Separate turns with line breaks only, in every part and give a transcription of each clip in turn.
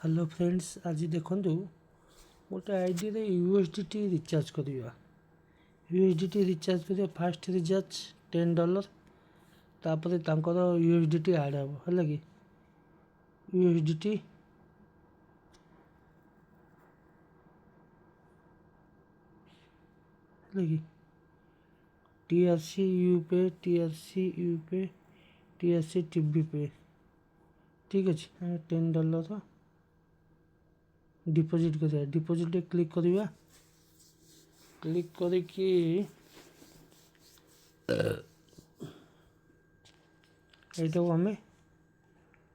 Hello friends, आज देखु गोटे आईडी रे यूएसडीटी रिचार्ज करिया। यूएसडीटी रिचार्ज करिया फास्ट रिचार्ज $10 तापर तांकर यूएसडीटी ऐड हम है कि यूएसडीटी है कि टीआरसी यूपे टीआरसी टीवी पे ठीक अच्छे $10 डिपोजिट करिया। डिपोजिट क्लिक करिया। क्लिक करके এইটাও আমি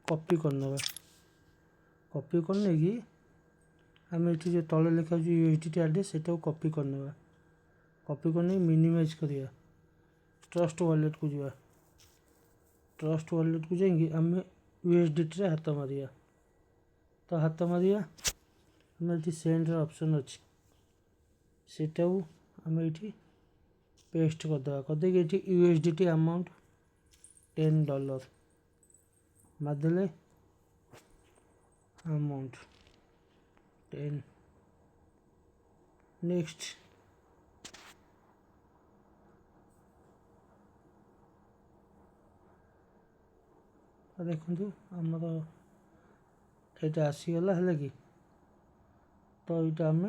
কপি କରିନେବା। কপি କରିନେଇକି ଆମେ ଏଠି जो ତଳେ ଲେଖା ହେଉଛି यूएसडीटी ଆଡ୍ରେସ୍ ସେଇଟାକୁ କପି କରିନେବା। କପି କରିନେଇ ମିନିମାଇଜ୍ କରିବା। ट्रस्ट वालेट को जावा। ट्रस्ट वालेट को जाइए आम यूएसडीटी रे हाथ मारिया। तो हाथ मारिया आम ये सेंड ऑप्शन अच्छी सेटा आम ये पेस्ट करदे करदे यूएसडीटी अमाउंट $10 मारदेले अमाउंट 10 नेक्स्ट देखु आमर यहाँ आसीगला है कि तो यहाँ आम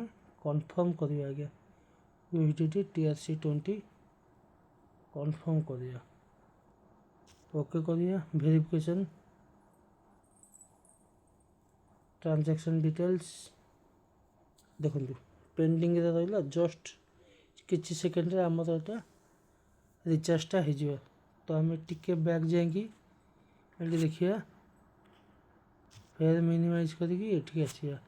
कन्फर्म करिया आज्ञा यूएसडीटी टीआरसी 20 कन्फर्म करिया। ओके करिया। वेरिफिकेशन ट्रांजैक्शन डिटेल्स देखु पेंडिंग रहा जस्ट किसी सेकेंड रे आमर यहाँ रिचार्जटा हो। तो आम टिके बैक जाकि देखिए फिर मिनिमाइज करके आसिया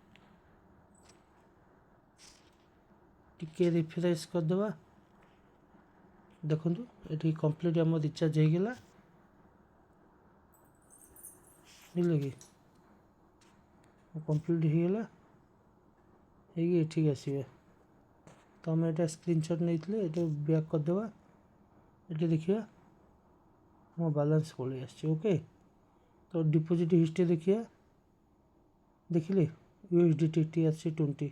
टिके रिफ्रेश करदे। देखु ये कंप्लीट आम रिचार्ज होगला बुझे कि कंप्लीट होगला ये आसवे। तो आम यहाँ स्क्रीनशॉट नहीं ये बैक करदे। ये देखिए मो बैलेंस पलि आसी। ओके तो डिपोजिट हिस्ट्री देखिए देखिले यूएसडीटी टीआरसी 20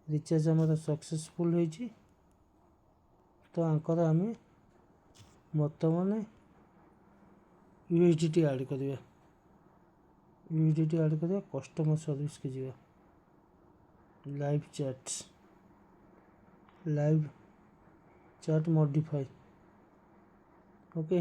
रिचार्ज आम सक्सेसफुल होती। तो आंकर आम बर्तमान यूएसडीटी ऐड करिया। यूएसडीटी ऐड करिया कस्टमर सर्विस के जीवा। Live chat modify okay.